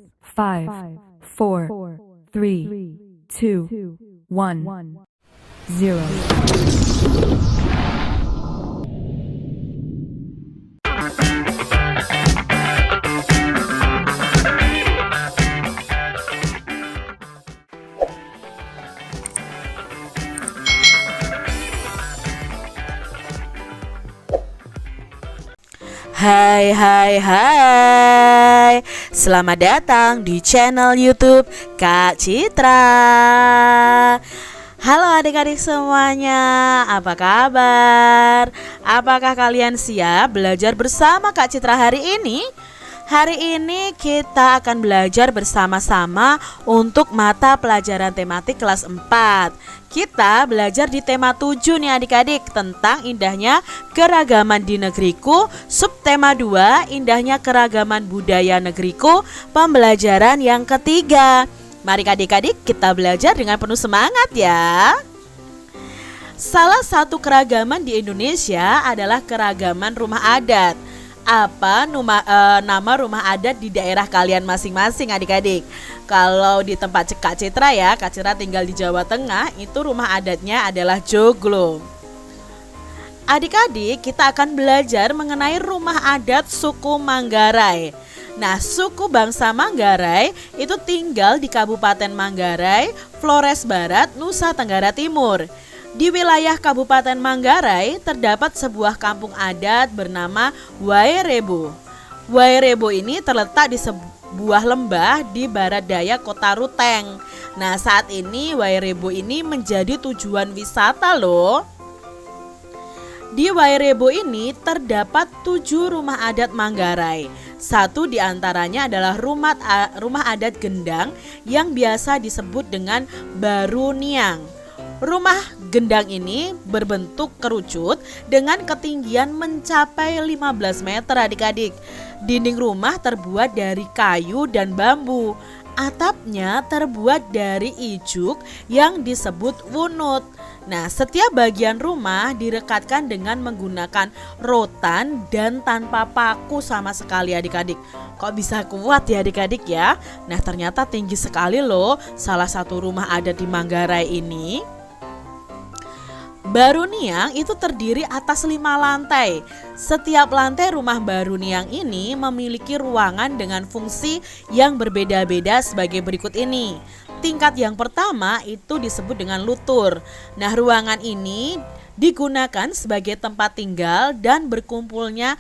5, 4, 3, 2, 1, 0. Hai, selamat datang di channel YouTube Kak Citra. Halo adik-adik semuanya, apa kabar? Apakah kalian siap belajar bersama Kak Citra hari ini? Hari ini kita akan belajar bersama-sama untuk mata pelajaran tematik kelas 4. Kita belajar di tema 7 nih adik-adik, tentang indahnya keragaman di negeriku. Subtema 2, indahnya keragaman budaya negeriku, pembelajaran yang ketiga. Mari adik-adik kita belajar dengan penuh semangat ya. Salah satu keragaman di Indonesia adalah keragaman rumah adat. Apa nama rumah adat di daerah kalian masing-masing adik-adik? Kalau di tempat Kak Citra ya, Kak Citra tinggal di Jawa Tengah, itu rumah adatnya adalah Joglo. Adik-adik, kita akan belajar mengenai rumah adat suku Manggarai. Nah, suku bangsa Manggarai itu tinggal di Kabupaten Manggarai, Flores Barat, Nusa Tenggara Timur. Di wilayah Kabupaten Manggarai terdapat sebuah kampung adat bernama Wairebo. Wairebo ini terletak di sebuah lembah di barat daya kota Ruteng. Nah, saat ini Wairebo ini menjadi tujuan wisata loh. Di Wairebo ini terdapat 7 rumah adat Manggarai. Satu di antaranya adalah rumah adat Gendang yang biasa disebut dengan Baruniang. Rumah gendang ini berbentuk kerucut dengan ketinggian mencapai 15 meter adik-adik. Dinding rumah terbuat dari kayu dan bambu. Atapnya terbuat dari ijuk yang disebut wunut. Nah, setiap bagian rumah direkatkan dengan menggunakan rotan dan tanpa paku sama sekali adik-adik. Kok bisa kuat ya adik-adik ya? Nah, ternyata tinggi sekali loh salah satu rumah adat di Manggarai ini. Baruniang itu terdiri atas 5 lantai. Setiap lantai rumah Baruniang ini memiliki ruangan dengan fungsi yang berbeda-beda sebagai berikut ini. Tingkat yang pertama itu disebut dengan lutur. Nah, ruangan ini digunakan sebagai tempat tinggal dan berkumpulnya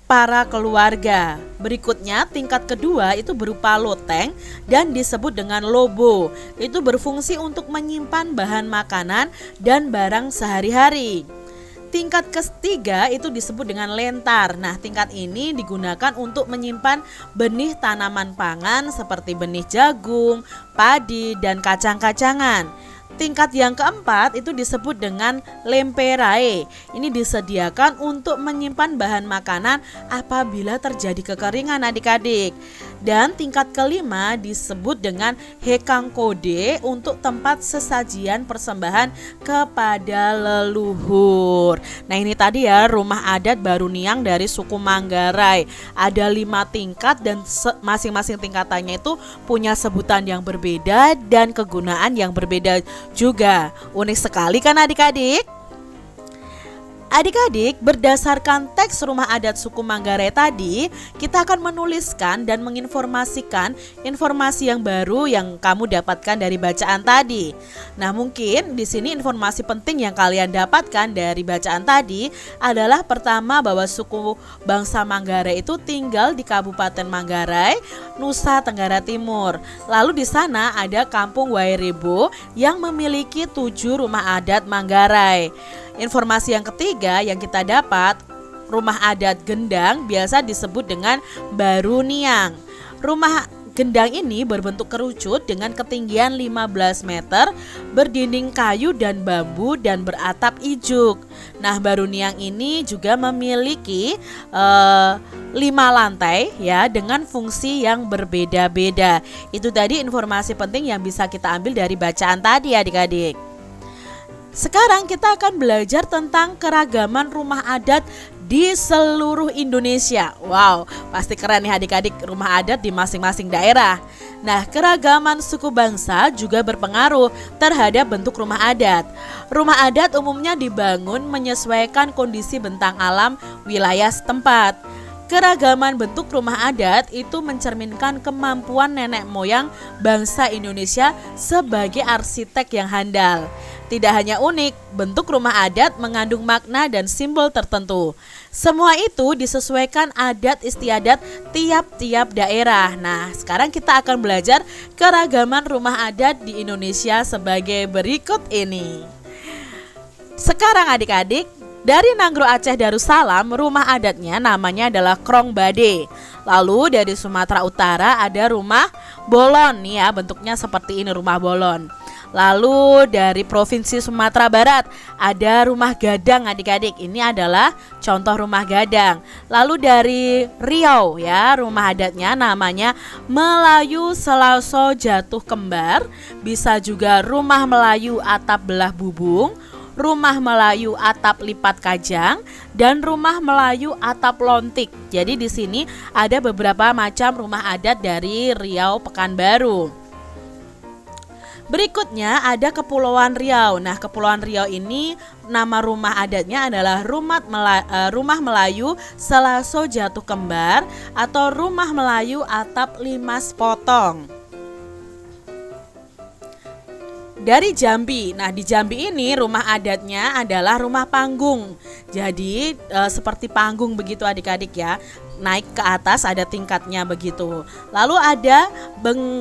para keluarga. Berikutnya tingkat kedua itu berupa loteng dan disebut dengan lobo. Itu berfungsi untuk menyimpan bahan makanan dan barang sehari-hari. Tingkat ketiga itu disebut dengan lentar. Nah, tingkat ini digunakan untuk menyimpan benih tanaman pangan seperti benih jagung, padi, dan kacang-kacangan. Tingkat yang keempat itu disebut dengan lemperae. Ini disediakan untuk menyimpan bahan makanan apabila terjadi kekeringan adik-adik. Dan tingkat kelima disebut dengan hekangkode untuk tempat sesajian persembahan kepada leluhur. Nah, ini tadi ya rumah adat Baruniang dari suku Manggarai. Ada 5 tingkat dan masing-masing tingkatannya itu punya sebutan yang berbeda dan kegunaan yang berbeda juga. Unik sekali kan adik-adik? Adik-adik, berdasarkan teks rumah adat suku Manggarai tadi, kita akan menuliskan dan menginformasikan informasi yang baru yang kamu dapatkan dari bacaan tadi. Nah, mungkin di sini informasi penting yang kalian dapatkan dari bacaan tadi adalah pertama bahwa suku bangsa Manggarai itu tinggal di Kabupaten Manggarai, Nusa Tenggara Timur. Lalu di sana ada Kampung Wairebo yang memiliki 7 rumah adat Manggarai. Informasi yang ketiga yang kita dapat, rumah adat Gendang biasa disebut dengan Baruniang. Rumah gendang ini berbentuk kerucut dengan ketinggian 15 meter, berdinding kayu dan bambu dan beratap ijuk. Nah, Baruniang ini juga memiliki 5 lantai ya dengan fungsi yang berbeda-beda. Itu tadi informasi penting yang bisa kita ambil dari bacaan tadi adik-adik. Sekarang kita akan belajar tentang keragaman rumah adat di seluruh Indonesia. Wow, pasti keren nih adik-adik rumah adat di masing-masing daerah. Nah, keragaman suku bangsa juga berpengaruh terhadap bentuk rumah adat. Rumah adat umumnya dibangun menyesuaikan kondisi bentang alam wilayah setempat. Keragaman bentuk rumah adat itu mencerminkan kemampuan nenek moyang bangsa Indonesia sebagai arsitek yang handal. Tidak hanya unik, bentuk rumah adat mengandung makna dan simbol tertentu. Semua itu disesuaikan adat istiadat tiap-tiap daerah. Nah, sekarang kita akan belajar keragaman rumah adat di Indonesia sebagai berikut ini. Sekarang adik-adik, dari Nanggro Aceh Darussalam, rumah adatnya namanya adalah Krong Bade. Lalu dari Sumatera Utara ada rumah bolon, nih ya, bentuknya seperti ini rumah bolon. Lalu dari Provinsi Sumatera Barat ada rumah gadang adik-adik. Ini adalah contoh rumah gadang. Lalu dari Riau ya, rumah adatnya namanya Melayu Selaso Jatuh Kembar. Bisa juga rumah Melayu atap belah bubung, rumah Melayu atap lipat kajang, dan rumah Melayu atap lontik. Jadi di sini ada beberapa macam rumah adat dari Riau Pekanbaru. Berikutnya ada Kepulauan Riau. Nah, Kepulauan Riau ini nama rumah adatnya adalah Rumah Melayu Selaso Jatuh Kembar atau Rumah Melayu Atap Limas Potong. Dari Jambi. Nah, di Jambi ini rumah adatnya adalah rumah panggung. Jadi seperti panggung begitu adik-adik ya. Naik ke atas ada tingkatnya begitu. Lalu ada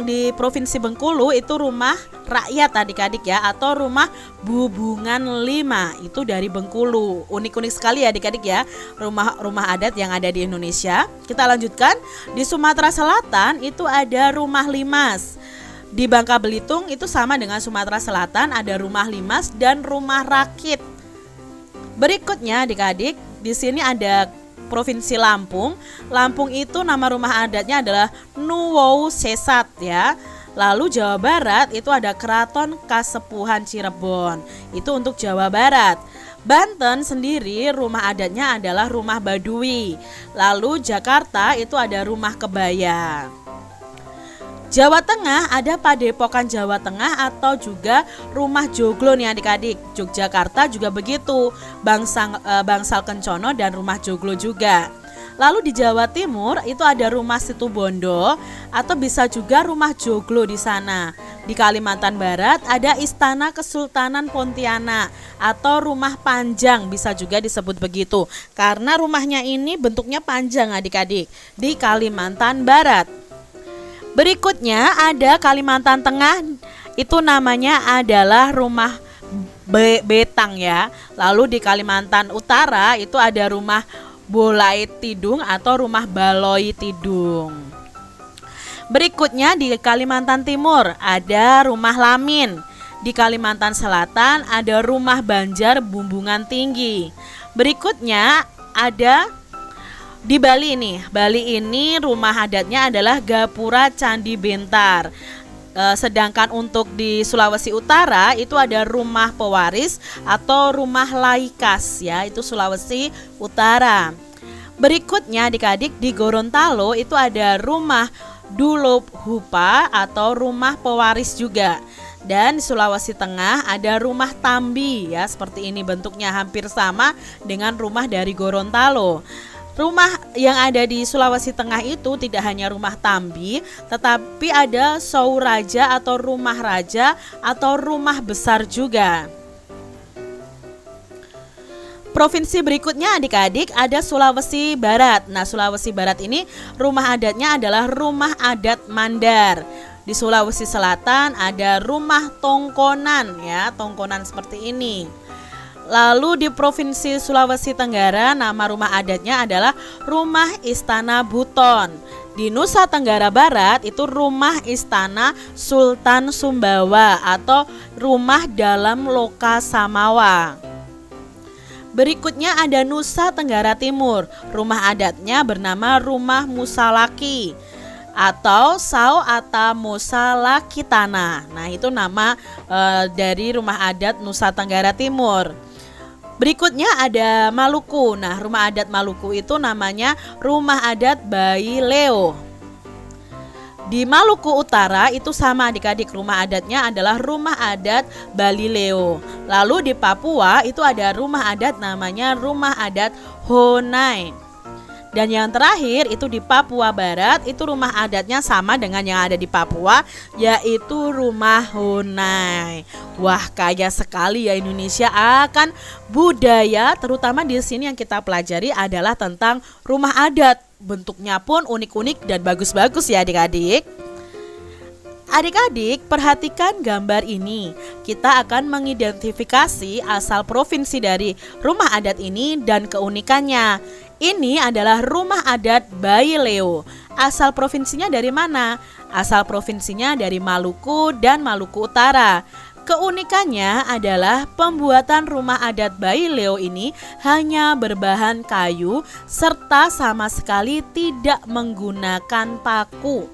di Provinsi Bengkulu itu rumah rakyat adik-adik ya, atau rumah Bubungan 5. Itu dari Bengkulu. Unik-unik sekali ya adik-adik ya, rumah adat yang ada di Indonesia. Kita lanjutkan. Di Sumatera Selatan itu ada rumah limas. Di Bangka Belitung itu sama dengan Sumatera Selatan, ada rumah limas dan rumah rakit. Berikutnya adik-adik, di sini ada Provinsi Lampung. Lampung itu nama rumah adatnya adalah Nuwou Sesat ya. Lalu Jawa Barat itu ada Keraton Kasepuhan Cirebon. Itu untuk Jawa Barat. Banten sendiri rumah adatnya adalah rumah Baduy. Lalu Jakarta itu ada rumah Kebaya. Jawa Tengah ada Padepokan Jawa Tengah atau juga rumah joglo nih adik-adik. Yogyakarta juga begitu, Bangsal Kencono dan rumah joglo juga. Lalu di Jawa Timur itu ada rumah Situbondo atau bisa juga rumah joglo di sana. Di Kalimantan Barat ada Istana Kesultanan Pontianak atau rumah panjang, bisa juga disebut begitu karena rumahnya ini bentuknya panjang adik-adik di Kalimantan Barat. Berikutnya ada Kalimantan Tengah, itu namanya adalah rumah Betang ya. Lalu di Kalimantan Utara itu ada rumah Bolai Tidung atau rumah Baloi Tidung. Berikutnya di Kalimantan Timur ada rumah Lamin. Di Kalimantan Selatan ada rumah Banjar Bumbungan Tinggi. Berikutnya ada di Bali nih. Bali ini rumah adatnya adalah Gapura Candi Bentar. Sedangkan untuk di Sulawesi Utara itu ada rumah pewaris atau rumah laikas ya, itu Sulawesi Utara. Berikutnya adik-adik di Gorontalo itu ada rumah Dulop Hupa atau rumah pewaris juga. Dan di Sulawesi Tengah ada rumah Tambi ya, seperti ini bentuknya hampir sama dengan rumah dari Gorontalo. Rumah yang ada di Sulawesi Tengah itu tidak hanya rumah Tambi, tetapi ada Sauraja atau rumah raja atau rumah besar juga. Provinsi berikutnya adik-adik ada Sulawesi Barat. Nah, Sulawesi Barat ini rumah adatnya adalah rumah adat Mandar. Di Sulawesi Selatan ada rumah Tongkonan ya, Tongkonan seperti ini. Lalu di Provinsi Sulawesi Tenggara nama rumah adatnya adalah Rumah Istana Buton. Di Nusa Tenggara Barat itu Rumah Istana Sultan Sumbawa atau Rumah Dalam Loka Samawa. Berikutnya ada Nusa Tenggara Timur. Rumah adatnya bernama Rumah Musalaki atau Sao Ata Musalaki Tanah. Nah, itu nama dari rumah adat Nusa Tenggara Timur. Berikutnya ada Maluku. Nah, rumah adat Maluku itu namanya rumah adat Bayi Leo. Di Maluku Utara itu sama adik-adik, rumah adatnya adalah rumah adat Bali Leo. Lalu di Papua itu ada rumah adat namanya rumah adat Honai. Dan yang terakhir itu di Papua Barat, itu rumah adatnya sama dengan yang ada di Papua, yaitu rumah Honai. Wah, kaya sekali ya Indonesia akan budaya, terutama di sini yang kita pelajari adalah tentang rumah adat. Bentuknya pun unik-unik dan bagus-bagus ya adik-adik. Adik-adik, perhatikan gambar ini. Kita akan mengidentifikasi asal provinsi dari rumah adat ini dan keunikannya. Ini adalah rumah adat Bayi Leo. Asal provinsinya dari mana? Asal provinsinya dari Maluku dan Maluku Utara. Keunikannya adalah pembuatan rumah adat Bayi Leo ini hanya berbahan kayu serta sama sekali tidak menggunakan paku.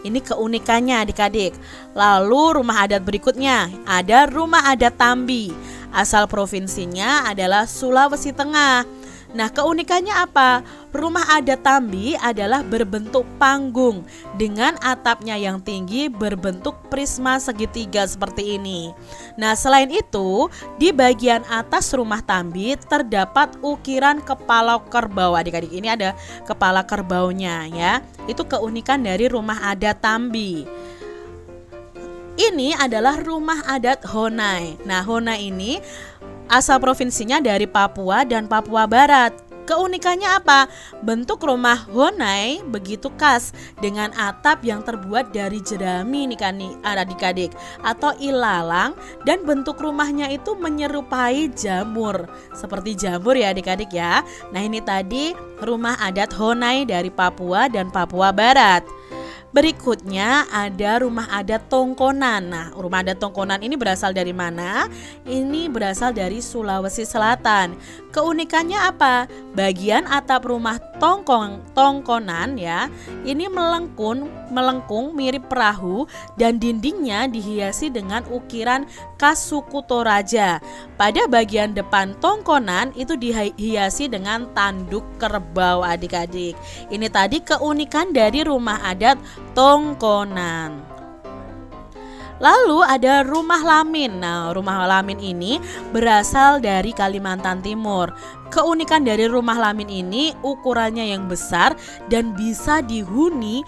Ini keunikannya adik-adik. Lalu rumah adat berikutnya ada rumah adat Tambi. Asal provinsinya adalah Sulawesi Tengah. Nah, keunikannya apa? Rumah adat Tambi adalah berbentuk panggung dengan atapnya yang tinggi berbentuk prisma segitiga seperti ini. Nah, selain itu, di bagian atas rumah Tambi terdapat ukiran kepala kerbau. Adik-adik, ini ada kepala kerbaunya ya. Itu keunikan dari rumah adat Tambi. Ini adalah rumah adat Honai. Nah, Honai ini asal provinsinya dari Papua dan Papua Barat. Keunikannya apa? Bentuk rumah Honai begitu khas dengan atap yang terbuat dari jerami nih kan adik-adik atau ilalang, dan bentuk rumahnya itu menyerupai jamur. Seperti jamur ya adik-adik ya. Nah, ini tadi rumah adat Honai dari Papua dan Papua Barat. Berikutnya ada rumah adat Tongkonan. Nah, rumah adat Tongkonan ini berasal dari mana? Ini berasal dari Sulawesi Selatan. Keunikannya apa? Bagian atap rumah Tongkonan ya, ini melengkung mirip perahu dan dindingnya dihiasi dengan ukiran khas suku Toraja. Pada bagian depan Tongkonan itu dihiasi dengan tanduk kerbau adik-adik. Ini tadi keunikan dari rumah adat Tongkonan. Lalu ada rumah Lamin. Nah, rumah Lamin ini berasal dari Kalimantan Timur. Keunikan dari rumah Lamin ini ukurannya yang besar dan bisa dihuni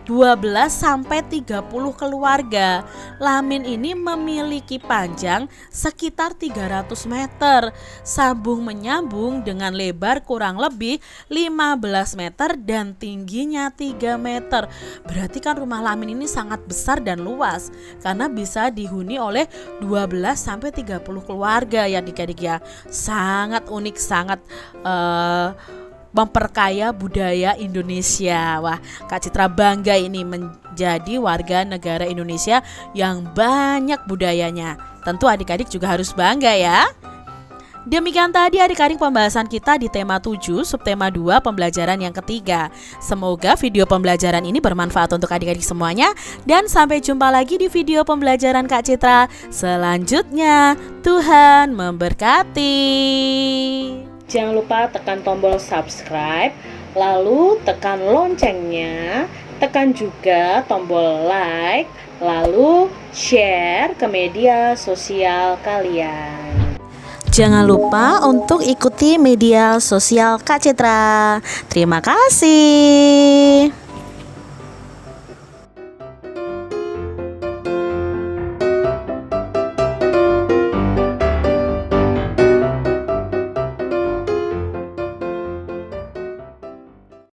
12-30 keluarga. Lamin ini memiliki panjang sekitar 300 meter, sambung menyambung dengan lebar kurang lebih 15 meter dan tingginya 3 meter. Berarti kan rumah Lamin ini sangat besar dan luas karena bisa dihuni oleh 12-30 keluarga ya adik-adik ya. Sangat unik, sangat memperkaya budaya Indonesia. Wah, Kak Citra bangga ini menjadi warga negara Indonesia yang banyak budayanya. Tentu adik-adik juga harus bangga ya. Demikian tadi adik-adik pembahasan kita di tema 7 subtema 2 pembelajaran yang ketiga. Semoga video pembelajaran ini bermanfaat untuk adik-adik semuanya, dan sampai jumpa lagi di video pembelajaran Kak Citra selanjutnya. Tuhan memberkati. Jangan lupa tekan tombol subscribe, lalu tekan loncengnya, tekan juga tombol like, lalu share ke media sosial kalian. Jangan lupa untuk ikuti media sosial Kak Citra. Terima kasih.